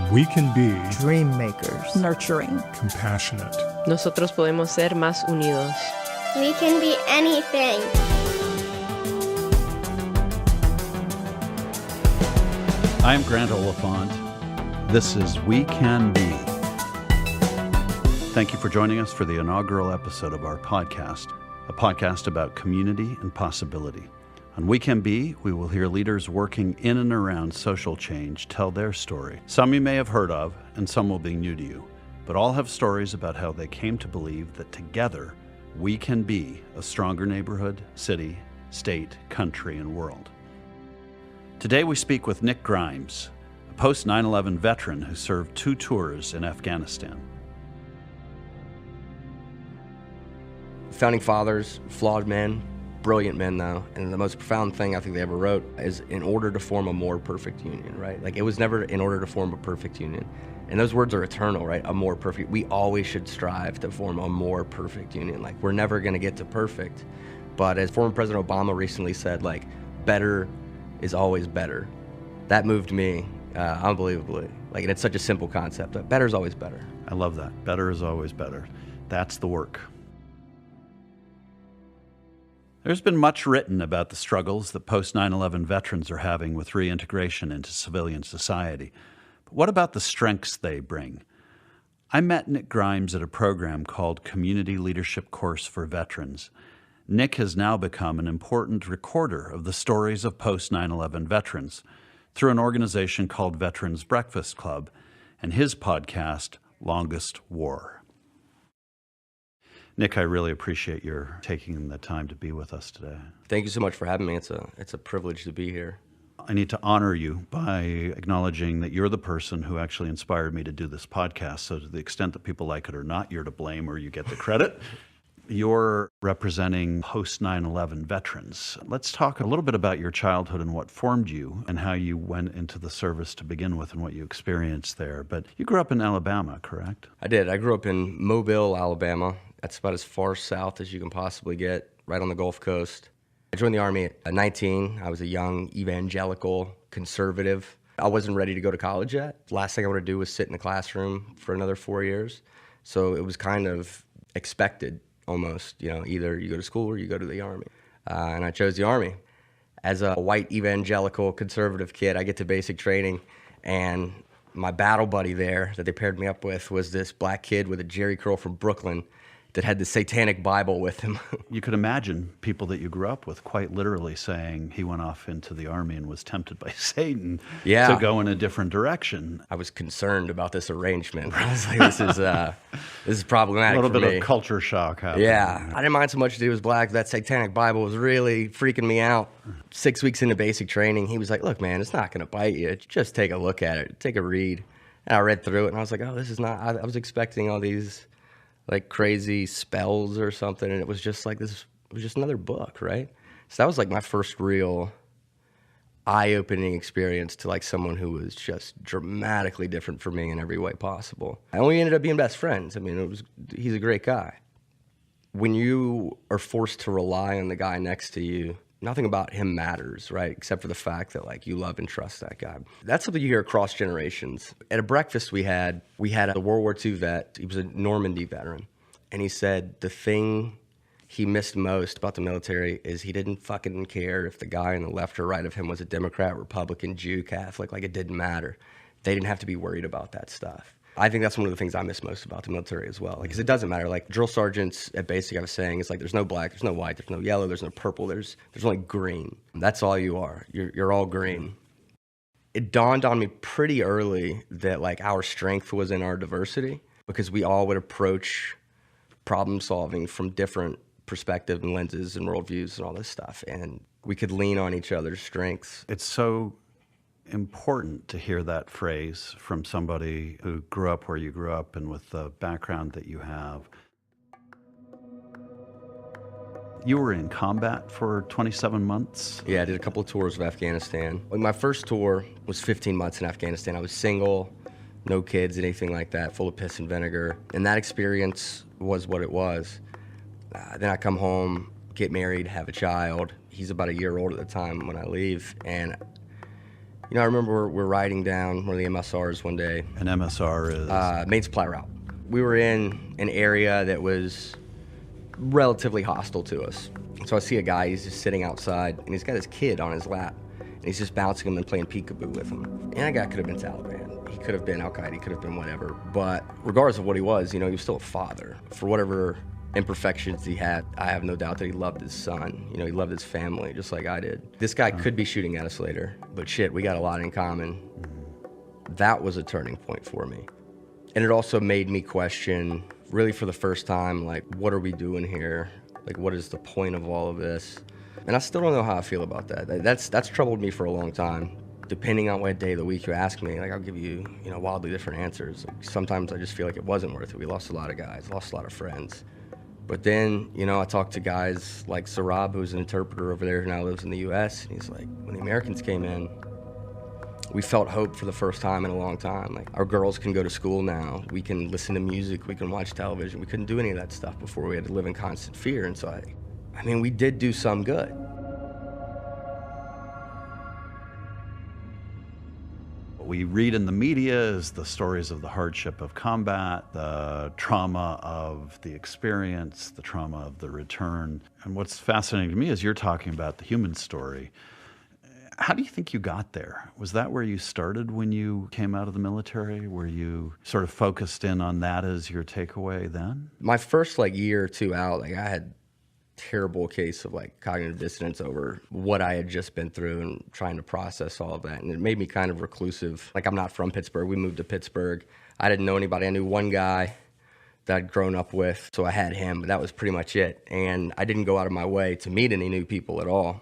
We can be dream makers, nurturing, compassionate. Nosotros podemos ser más unidos. We can be anything. I'm Grant Oliphant. This is We Can Be. Thank you for joining us for the inaugural episode of our podcast, a podcast about community and possibility. On We Can Be, we will hear leaders working in and around social change tell their story. Some you may have heard of, and some will be new to you, but all have stories about how they came to believe that together we can be a stronger neighborhood, city, state, country, and world. Today we speak with Nick Grimes, a post-9/11 veteran who served 2 tours in Afghanistan. Founding fathers, flawed men, brilliant men though, and the most profound thing I think they ever wrote is in order to form a more perfect union, right? Like it was never in order to form a perfect union. And those words are eternal, right? A more perfect, we always should strive to form a more perfect union. Like we're never gonna get to perfect, but as former President Obama recently said, like better is always better. That moved me unbelievably. Like, and it's such a simple concept, but better is always better. I love that. Better is always better. That's the work. There's been much written about the struggles that post-9/11 veterans are having with reintegration into civilian society. But what about the strengths they bring? I met Nick Grimes at a program called Community Leadership Course for Veterans. Nick has now become an important recorder of the stories of post-9/11 veterans through an organization called Veterans Breakfast Club and his podcast, Longest War. Nick, I really appreciate your taking the time to be with us today. Thank you so much for having me. It's a privilege to be here. I need to honor you by acknowledging that you're the person who actually inspired me to do this podcast. So to the extent that people like it or not, you're to blame or you get the credit. You're representing post-9/11 veterans. Let's talk a little bit about your childhood and what formed you and how you went into the service to begin with and what you experienced there. But you grew up in Alabama, correct? I did. I grew up in Mobile, Alabama. That's about as far south as you can possibly get, right on the Gulf Coast. I joined the Army at 19. I was a young evangelical conservative. I wasn't ready to go to college yet. The last thing I wanted to do was sit in the classroom for another 4 years. So it was kind of expected almost, you know, either you go to school or you go to the Army. And I chose the Army. As a white evangelical conservative kid, I get to basic training, and my battle buddy there that they paired me up with was this black kid with a jerry curl from Brooklyn that had the Satanic Bible with him. You could imagine people that you grew up with quite literally saying he went off into the Army and was tempted by Satan to go in a different direction. I was concerned about this arrangement. I was like, this is problematic. A little for bit me. of culture shock happened. Yeah, I didn't mind so much that he was black. That Satanic Bible was really freaking me out. 6 weeks into basic training, he was like, look, man, it's not going to bite you. Just take a look at it. Take a read. And I read through it, and I was like, oh, this is not, I was expecting all these like crazy spells or something, and it was just like this, it was just another book, right? So that was like my first real eye-opening experience to like someone who was just dramatically different from me in every way possible. And we ended up being best friends. I mean, he's a great guy. When you are forced to rely on the guy next to you, nothing about him matters, right? Except for the fact that like you love and trust that guy. That's something you hear across generations. At a breakfast we had a World War II vet. He was a Normandy veteran. And he said the thing he missed most about the military is he didn't fucking care if the guy on the left or right of him was a Democrat, Republican, Jew, Catholic. Like it didn't matter. They didn't have to be worried about that stuff. I think that's one of the things I miss most about the military as well. Because it doesn't matter. Like drill sergeants at basic, I was saying, it's like there's no black, there's no white, there's no yellow, there's no purple, there's only green. That's all you are. You're all green. It dawned on me pretty early that like our strength was in our diversity, because we all would approach problem solving from different perspectives and lenses and worldviews and all this stuff. And we could lean on each other's strengths. It's so important to hear that phrase from somebody who grew up where you grew up and with the background that you have. You were in combat for 27 months? Yeah, I did a couple of tours of Afghanistan. Like my first tour was 15 months in Afghanistan. I was single, no kids, anything like that, full of piss and vinegar. And that experience was what it was. Then I come home, get married, have a child. He's about a year old at the time when I leave. And I remember we're riding down one of the MSRs one day. An MSR is? Main supply route. We were in an area that was relatively hostile to us. So I see a guy, he's just sitting outside, and he's got his kid on his lap, and he's just bouncing him and playing peekaboo with him. And that guy could have been Taliban. He could have been Al-Qaeda, he could have been whatever. But regardless of what he was, he was still a father. For whatever imperfections he had, I have no doubt that he loved his son. He loved his family, just like I did. This guy could be shooting at us later, but shit, we got a lot in common. That was a turning point for me. And it also made me question, really for the first time, like, what are we doing here? Like, what is the point of all of this? And I still don't know how I feel about that. That's troubled me for a long time. Depending on what day of the week you ask me, like, I'll give you, wildly different answers. Like, sometimes I just feel like it wasn't worth it. We lost a lot of guys, lost a lot of friends. But then, I talked to guys like Sarab, who's an interpreter over there who now lives in the U.S., and he's like, when the Americans came in, we felt hope for the first time in a long time. Like, our girls can go to school now. We can listen to music. We can watch television. We couldn't do any of that stuff before. We had to live in constant fear. And so, we did do some good. What we read in the media is the stories of the hardship of combat, the trauma of the experience, the trauma of the return. And what's fascinating to me is you're talking about the human story. How do you think you got there? Was that where you started when you came out of the military? Were you sort of focused in on that as your takeaway then? My first year or two out, I had terrible case of cognitive dissonance over what I had just been through and trying to process all of that. And it made me kind of reclusive. I'm not from Pittsburgh. We moved to Pittsburgh. I didn't know anybody. I knew one guy that I'd grown up with, so I had him, but that was pretty much it. And I didn't go out of my way to meet any new people at all.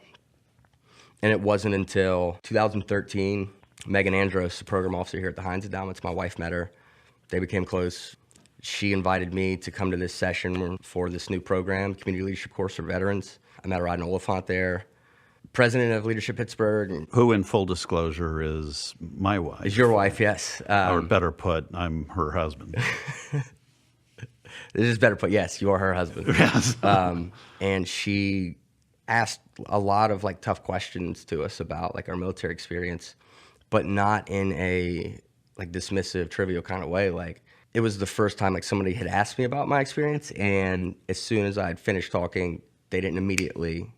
And it wasn't until 2013, Megan Andros, the program officer here at the Heinz Endowments, my wife met her. They became close. She invited me to come to this session for this new program, Community Leadership Course for Veterans. I met Rod Oliphant there, president of Leadership Pittsburgh. Who, in full disclosure, is my wife. Is your wife, yes. Or better put, I'm her husband. This is better put, yes, you are her husband. Yes. And she asked a lot of tough questions to us about our military experience, but not in a dismissive, trivial kind of way. It was the first time somebody had asked me about my experience, and as soon as I had finished talking, they didn't immediately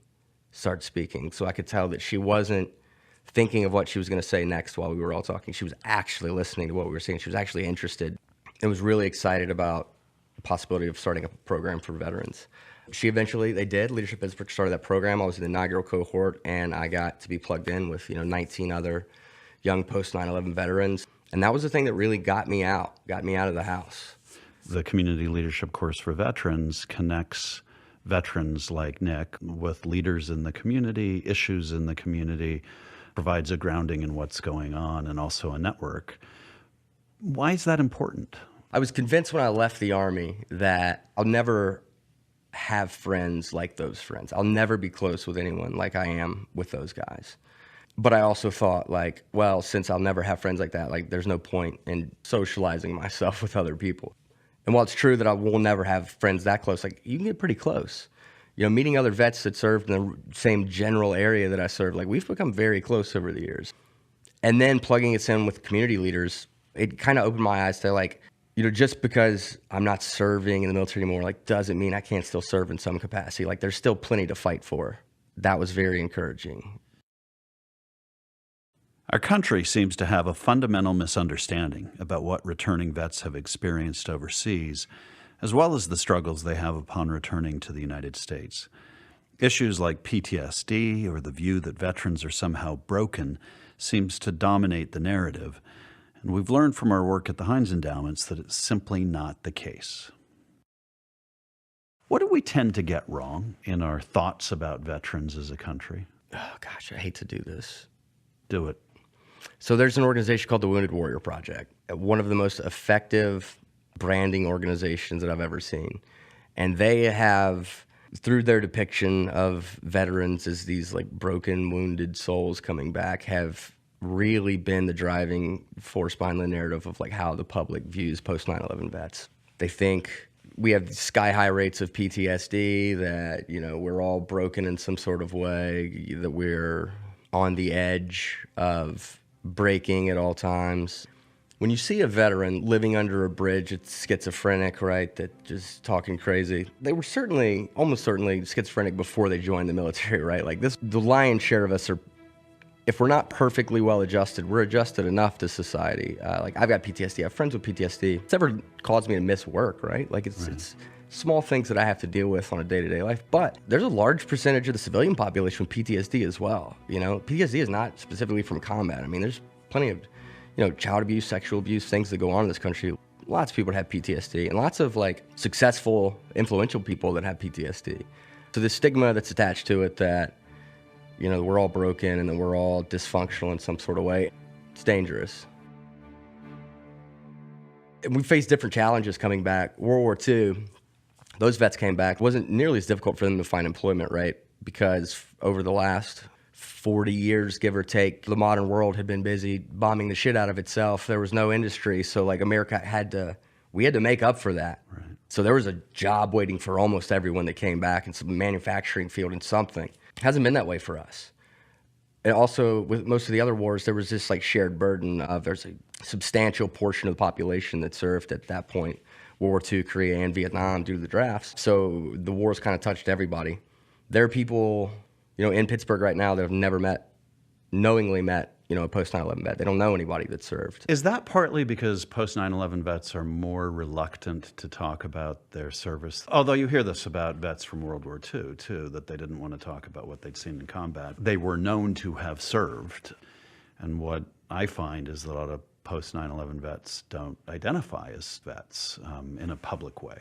start speaking. So I could tell that she wasn't thinking of what she was going to say next while we were all talking. She was actually listening to what we were saying. She was actually interested and was really excited about the possibility of starting a program for veterans. They did. Leadership Pittsburgh started that program. I was in the inaugural cohort, and I got to be plugged in with 19 other young post 9/11 veterans. And that was the thing that really got me out of the house. The Community Leadership Course for Veterans connects veterans like Nick with leaders in the community, issues in the community, provides a grounding in what's going on, and also a network. Why is that important? I was convinced when I left the Army that I'll never have friends like those friends. I'll never be close with anyone like I am with those guys. But I also thought well, since I'll never have friends like that, there's no point in socializing myself with other people. And while it's true that I will never have friends that close, you can get pretty close. Meeting other vets that served in the same general area that I served, we've become very close over the years. And then plugging us in with community leaders, it kind of opened my eyes to just because I'm not serving in the military anymore, doesn't mean I can't still serve in some capacity. There's still plenty to fight for. That was very encouraging. Our country seems to have a fundamental misunderstanding about what returning vets have experienced overseas, as well as the struggles they have upon returning to the United States. Issues like PTSD or the view that veterans are somehow broken seems to dominate the narrative. And we've learned from our work at the Heinz Endowments that it's simply not the case. What do we tend to get wrong in our thoughts about veterans as a country? Oh, gosh, I hate to do this. Do it. So there's an organization called the Wounded Warrior Project, one of the most effective branding organizations that I've ever seen. And they have, through their depiction of veterans as these broken, wounded souls coming back, have really been the driving force behind the narrative of how the public views post 9/11 vets. They think we have sky high rates of PTSD, that we're all broken in some sort of way, that we're on the edge of breaking at all times. When you see a veteran living under a bridge, it's schizophrenic, right? That just talking crazy. They were almost certainly schizophrenic before they joined the military, right? Like the lion's share of us are, if we're not perfectly well adjusted, we're adjusted enough to society. Like I've got PTSD, I have friends with PTSD. It's never caused me to miss work, right? Like it's small things that I have to deal with on a day-to-day life. But there's a large percentage of the civilian population with PTSD as well. You know, PTSD is not specifically from combat. I mean, there's plenty of child abuse, sexual abuse, things that go on in this country. Lots of people that have PTSD and lots of like successful, influential people that have PTSD. So the stigma that's attached to it that, we're all broken and that we're all dysfunctional in some sort of way, it's dangerous. And we faced different challenges coming back. World War II, those vets came back. It wasn't nearly as difficult for them to find employment, right? Because over the last 40 years, give or take, the modern world had been busy bombing the shit out of itself. There was no industry, so like America had to make up for that. Right. So there was a job waiting for almost everyone that came back in some manufacturing field and something. It hasn't been that way for us. And also, with most of the other wars, there was this like shared burden of there's a substantial portion of the population that served at that point, World War II, Korea, and Vietnam due to the drafts. So the wars kind of touched everybody. There are people in Pittsburgh right now that have never knowingly met, a post 9/11 vet. They don't know anybody that served. Is that partly because post 9/11 vets are more reluctant to talk about their service? Although you hear this about vets from World War II, too, that they didn't want to talk about what they'd seen in combat. They were known to have served. And what I find is that a lot of post 9/11 vets don't identify as vets in a public way.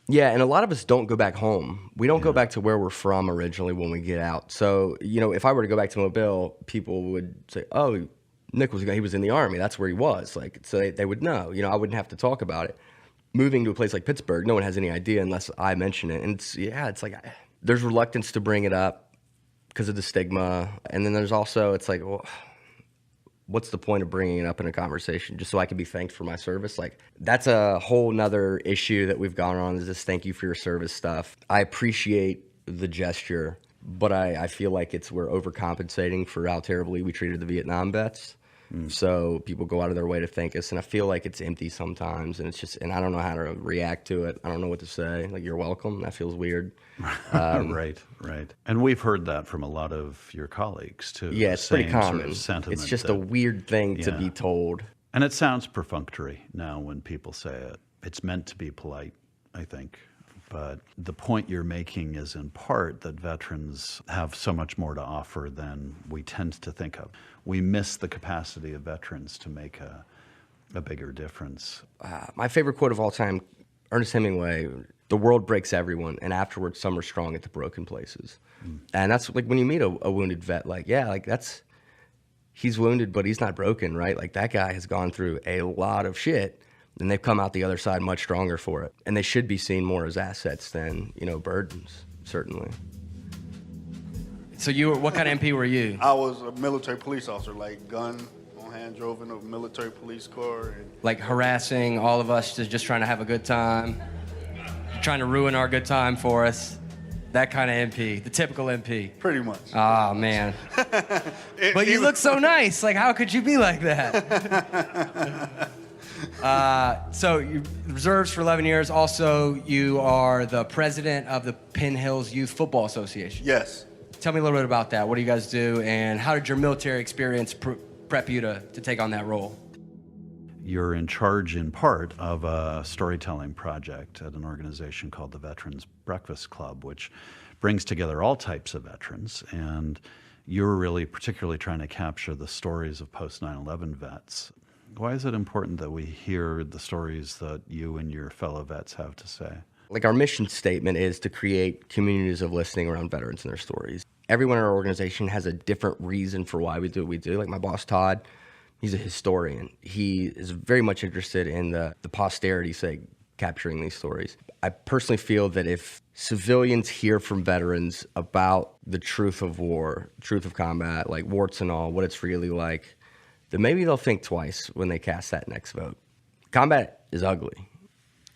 Yeah, and a lot of us don't go back home. We don't go back to where we're from originally when we get out. So, if I were to go back to Mobile, people would say, oh, Nick he was in the Army. That's where he was. Like, so they would know. I wouldn't have to talk about it. Moving to a place like Pittsburgh, no one has any idea unless I mention it. And it's like there's reluctance to bring it up because of the stigma. And then there's also, it's like, well, what's the point of bringing it up in a conversation just so I can be thanked for my service? Like, that's a whole nother issue that we've gone on, is this thank you for your service stuff. I appreciate the gesture, but I feel like we're overcompensating for how terribly we treated the Vietnam vets. So people go out of their way to thank us, and I feel like it's empty sometimes, and and I don't know how to react to it. I don't know what to say. Like, you're welcome. That feels weird. Right. And we've heard that from a lot of your colleagues, too. Yeah, it's pretty common. Sort of sentiment it's just a weird thing to be told. And it sounds perfunctory now when people say it. It's meant to be polite, I think. But the point you're making is in part that veterans have so much more to offer than we tend to think of. We miss the capacity of veterans to make a bigger difference. My favorite quote of all time, Ernest Hemingway, "The world breaks everyone, and afterwards some are strong at the broken places." And that's like when you meet a wounded vet, he's wounded, but he's not broken, right? Like, that guy has gone through a lot of shit, and they've come out the other side much stronger for it. And they should be seen more as assets than, burdens, certainly. So what kind of MP were you? I was a military police officer, like gun on hand, drove in a military police car. And Like harassing all of us, just trying to have a good time, trying to ruin our good time for us. That kind of MP, the typical MP. Pretty much. Oh, man. But you look so nice. Like, how could you be like that? So you reserves for 11 years. Also, you are the president of the Penn Hills Youth Football Association. Yes. Tell me a little bit about that. What do you guys do, and how did your military experience prep you to take on that role? You're in charge, in part, of a storytelling project at an organization called the Veterans Breakfast Club, which brings together all types of veterans. And you're really particularly trying to capture the stories of post 9/11 vets. Why is it important that we hear the stories that you and your fellow vets have to say? Like, our mission statement is to create communities of listening around veterans and their stories. Everyone in our organization has a different reason for why we do what we do. Like, my boss, Todd, he's a historian. He is very much interested in the posterity's sake, capturing these stories. I personally feel that if civilians hear from veterans about the truth of war, truth of combat, like warts and all, what it's really like, then maybe they'll think twice when they cast that next vote. Combat is ugly.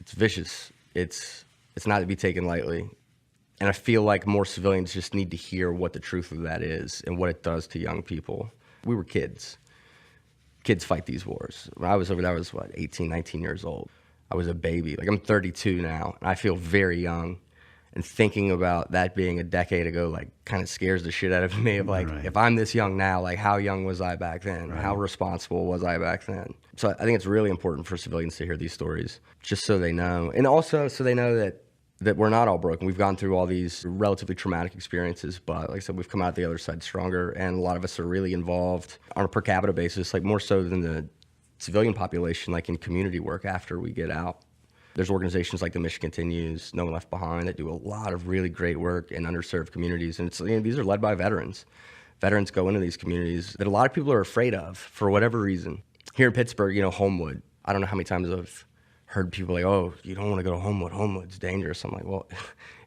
It's vicious. It's not to be taken lightly. And I feel like more civilians just need to hear what the truth of that is and what it does to young people. We were kids. kids fight these wars. When I was over there, I was, 18, 19 years old. I was a baby. Like, I'm 32 now, and I feel very young. And thinking about that being a decade ago, like, kind of scares the shit out of me of, like, if I'm this young now, like, how young was I back then? How responsible was I back then? So I think it's really important for civilians to hear these stories, just so they know. And also so they know that we're not all broken. We've gone through all these relatively traumatic experiences, but like I said, we've come out the other side stronger, and a lot of us are really involved on a per capita basis, like more so than the civilian population, like in community work after we get out. There's organizations like the Mission Continues, No One Left Behind, that do a lot of really great work in underserved communities, and it's, these are led by veterans. Veterans go into these communities that a lot of people are afraid of for whatever reason. Here in Pittsburgh, Homewood, I don't know how many times I've heard people like, oh, you don't want to go to Homewood, Homewood's dangerous. I'm like, well,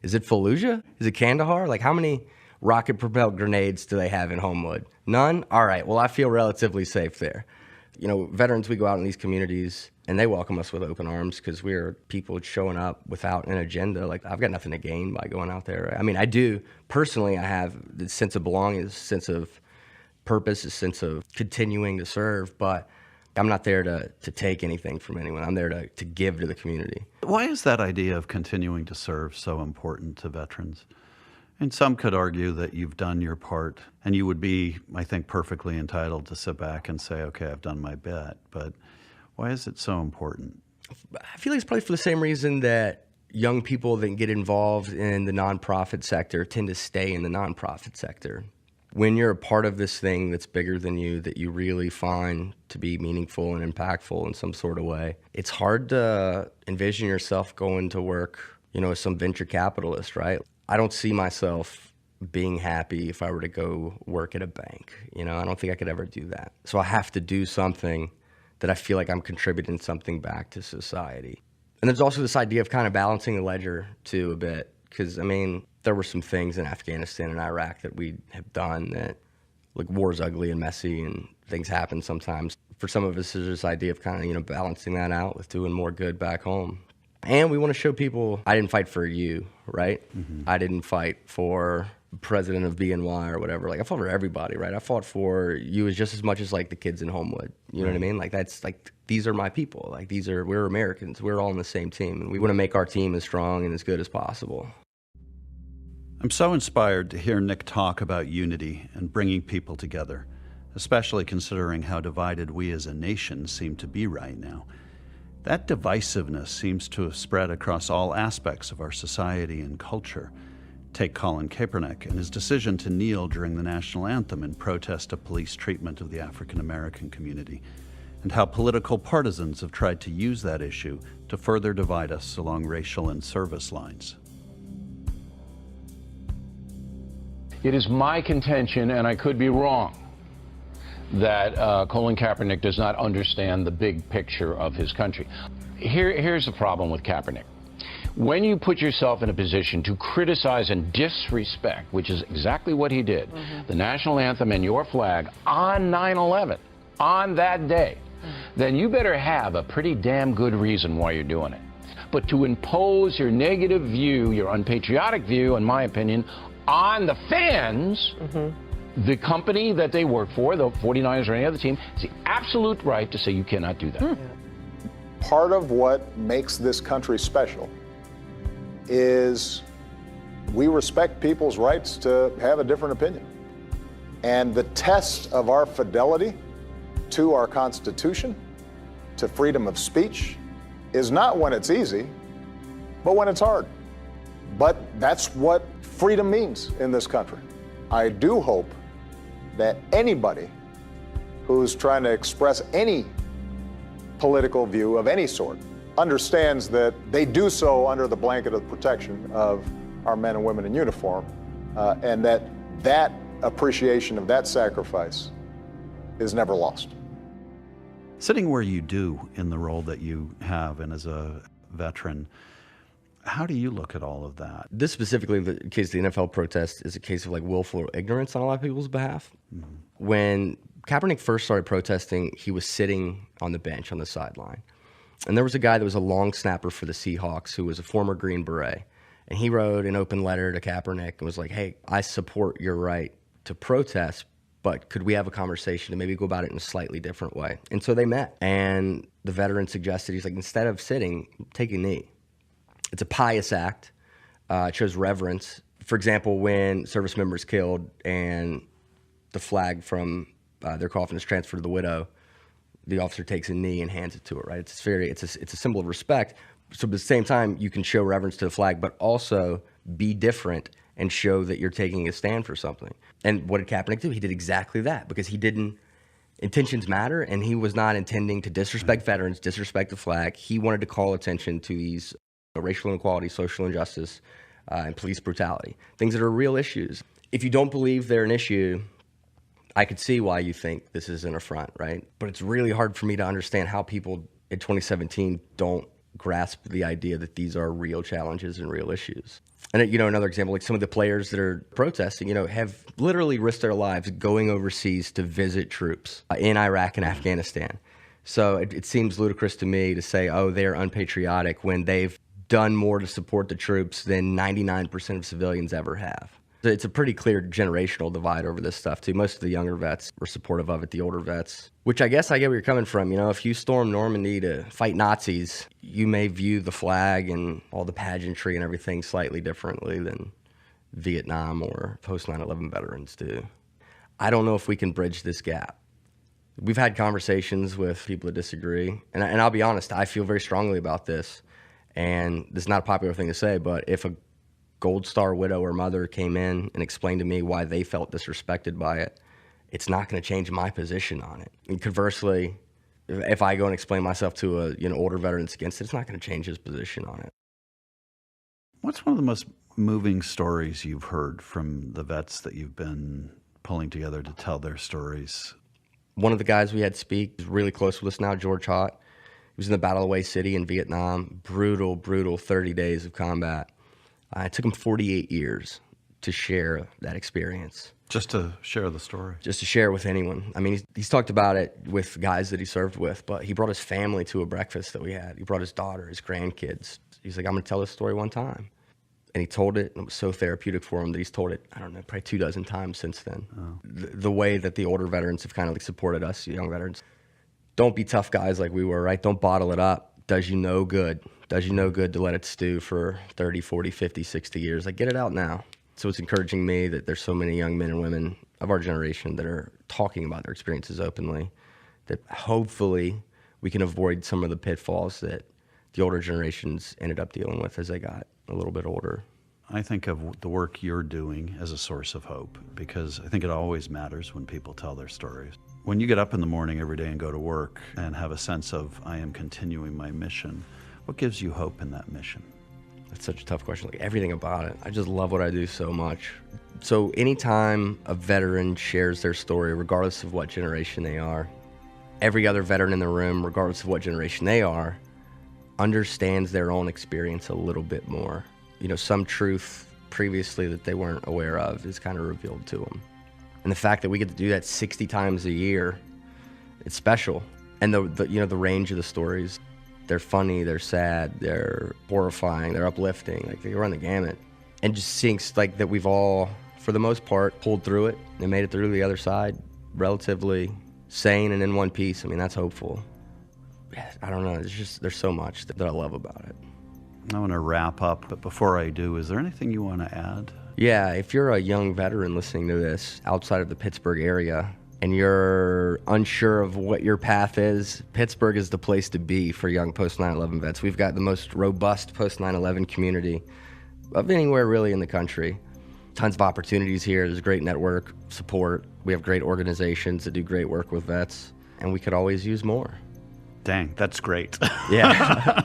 is it Fallujah? Is it Kandahar? Like, how many rocket-propelled grenades do they have in Homewood? None? All right, well, I feel relatively safe there. Veterans, we go out in these communities, and they welcome us with open arms because we're people showing up without an agenda. Like, I've got nothing to gain by going out there. I mean, I do. Personally, I have the sense of belonging, a sense of purpose, a sense of continuing to serve, but I'm not there to take anything from anyone. I'm there to give to the community. Why is that idea of continuing to serve so important to veterans? And some could argue that you've done your part, and you would be, I think, perfectly entitled to sit back and say, okay, I've done my bit. But why is it so important? I feel like it's probably for the same reason that young people that get involved in the nonprofit sector tend to stay in the nonprofit sector. When you're a part of this thing that's bigger than you, that you really find to be meaningful and impactful in some sort of way, it's hard to envision yourself going to work, as some venture capitalist, right? I don't see myself being happy if I were to go work at a bank. I don't think I could ever do that. So I have to do something that I feel like I'm contributing something back to society. And there's also this idea of kind of balancing the ledger too a bit, because there were some things in Afghanistan and Iraq that we have done that, like, war's ugly and messy and things happen sometimes. For some of us, there's this idea of kind of, balancing that out with doing more good back home. And we want to show people, I didn't fight for you, right? Mm-hmm. I didn't fight for president of BNY or whatever. Like, I fought for everybody, right? I fought for you just as much as, like, the kids in Homewood. You know what I mean? Like, that's, like, these are my people. Like, we're Americans. We're all on the same team. And we want to make our team as strong and as good as possible. I'm so inspired to hear Nick talk about unity and bringing people together, especially considering how divided we as a nation seem to be right now. That divisiveness seems to have spread across all aspects of our society and culture. Take Colin Kaepernick and his decision to kneel during the national anthem in protest of police treatment of the African American community, and how political partisans have tried to use that issue to further divide us along racial and service lines. It is my contention, and I could be wrong, that Colin Kaepernick does not understand the big picture of his country. Here's the problem with Kaepernick. When you put yourself in a position to criticize and disrespect, which is exactly what he did, the national anthem and your flag on 9/11, on that day, then you better have a pretty damn good reason why you're doing it. But to impose your negative view, your unpatriotic view, in my opinion, on the fans, the company that they work for, the 49ers or any other team, has the absolute right to say you cannot do that. Part of what makes this country special is we respect people's rights to have a different opinion. And the test of our fidelity to our Constitution, to freedom of speech, is not when it's easy, but when it's hard. But that's what freedom means in this country. I do hope that anybody who's trying to express any political view of any sort understands that they do so under the blanket of protection of our men and women in uniform, and that appreciation of that sacrifice is never lost. Sitting where you do in the role that you have and as a veteran, how do you look at all of that? This specifically, the case of the NFL protest, is a case of like willful ignorance on a lot of people's behalf. Mm-hmm. When Kaepernick first started protesting, he was sitting on the bench on the sideline. And there was a guy that was a long snapper for the Seahawks who was a former Green Beret. And he wrote an open letter to Kaepernick and was like, hey, I support your right to protest, but could we have a conversation and maybe go about it in a slightly different way? And so they met, and the veteran suggested, he's like, instead of sitting, take a knee. It's a pious act. It shows reverence. For example, when service members killed and the flag from their coffin is transferred to the widow, the officer takes a knee and hands it to her, right? It's a symbol of respect. So at the same time, you can show reverence to the flag, but also be different and show that you're taking a stand for something. And what did Kaepernick do? He did exactly that, because intentions matter, and he was not intending to disrespect veterans, disrespect the flag. He wanted to call attention to these racial inequality, social injustice, and police brutality, things that are real issues. If you don't believe they're an issue, I could see why you think this is an affront, right? But it's really hard for me to understand how people in 2017 don't grasp the idea that these are real challenges and real issues. And, another example, like some of the players that are protesting, have literally risked their lives going overseas to visit troops in Iraq and Afghanistan. So it seems ludicrous to me to say, oh, they're unpatriotic when they've done more to support the troops than 99% of civilians ever have. It's a pretty clear generational divide over this stuff, too. Most of the younger vets were supportive of it, the older vets, which I guess I get where you're coming from. If you storm Normandy to fight Nazis, you may view the flag and all the pageantry and everything slightly differently than Vietnam or post 9/11 veterans do. I don't know if we can bridge this gap. We've had conversations with people that disagree, and I'll be honest, I feel very strongly about this, and this is not a popular thing to say, but if a Gold Star widow or mother came in and explained to me why they felt disrespected by it, it's not going to change my position on it. And conversely, if I go and explain myself to a older veteran that's against it, it's not going to change his position on it. What's one of the most moving stories you've heard from the vets that you've been pulling together to tell their stories? One of the guys we had speak is really close with us now, George Hott. He was in the Battle of Way City in Vietnam. Brutal, brutal 30 days of combat. It took him 48 years to share that experience. Just to share the story? Just to share it with anyone. I mean, he's talked about it with guys that he served with, but he brought his family to a breakfast that we had. He brought his daughter, his grandkids. He's like, I'm going to tell this story one time. And he told it, and it was so therapeutic for him that he's told it, I don't know, probably 24 times since then. Oh. The way that the older veterans have kind of supported us, young veterans. Don't be tough guys like we were, right? Don't bottle it up. Does you no good. Does you no good to let it stew for 30, 40, 50, 60 years. Like, get it out now. So it's encouraging me that there's so many young men and women of our generation that are talking about their experiences openly, that hopefully we can avoid some of the pitfalls that the older generations ended up dealing with as they got a little bit older. I think of the work you're doing as a source of hope, because I think it always matters when people tell their stories. When you get up in the morning every day and go to work and have a sense of, I am continuing my mission, what gives you hope in that mission? That's such a tough question. Like, everything about it. I just love what I do so much. So anytime a veteran shares their story, regardless of what generation they are, every other veteran in the room, regardless of what generation they are, understands their own experience a little bit more. Some truth previously that they weren't aware of is kind of revealed to them. And the fact that we get to do that 60 times a year, it's special. And the range of the stories, they're funny, they're sad, they're horrifying, they're uplifting, like they run the gamut. And just seeing like that we've all, for the most part, pulled through it and made it through the other side relatively sane and in one piece. I mean, that's hopeful. I don't know, there's so much that I love about it. I want to wrap up, but before I do, is there anything you want to add? Yeah, if you're a young veteran listening to this outside of the Pittsburgh area and you're unsure of what your path is, Pittsburgh is the place to be for young post 9/11 vets. We've got the most robust post 9/11 community of anywhere really in the country. Tons of opportunities here. There's a great network support. We have great organizations that do great work with vets, and we could always use more. Dang, that's great. Yeah.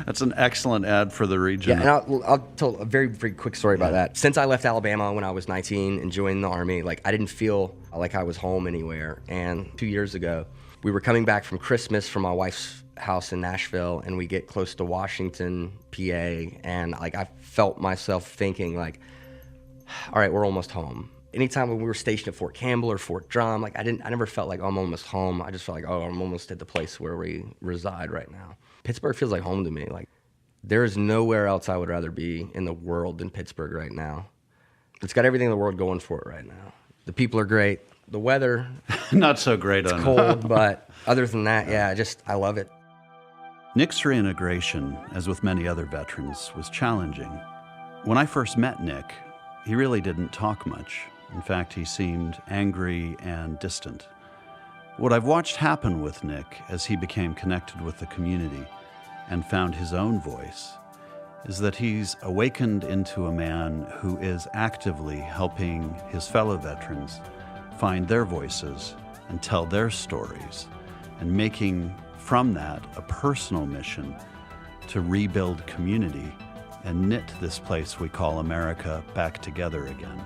That's an excellent ad for the region. Yeah, and I'll tell a very, very quick story about that. Since I left Alabama when I was 19 and joined the Army, I didn't feel like I was home anywhere. And 2 years ago, we were coming back from Christmas from my wife's house in Nashville, and we get close to Washington, PA, and I felt myself thinking all right, we're almost home. Anytime when we were stationed at Fort Campbell or Fort Drum, I never felt like, oh, I'm almost home. I just felt like, oh, I'm almost at the place where we reside right now. Pittsburgh feels like home to me. There is nowhere else I would rather be in the world than Pittsburgh right now. It's got everything in the world going for it right now. The people are great. The weather, not so great on cold, but other than that, yeah, I love it. Nick's reintegration, as with many other veterans, was challenging. When I first met Nick, he really didn't talk much. In fact, he seemed angry and distant. What I've watched happen with Nick as he became connected with the community and found his own voice is that he's awakened into a man who is actively helping his fellow veterans find their voices and tell their stories, and making from that a personal mission to rebuild community and knit this place we call America back together again.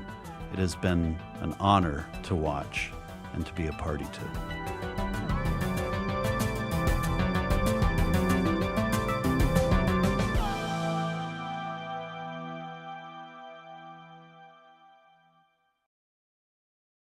It has been an honor to watch and to be a party to.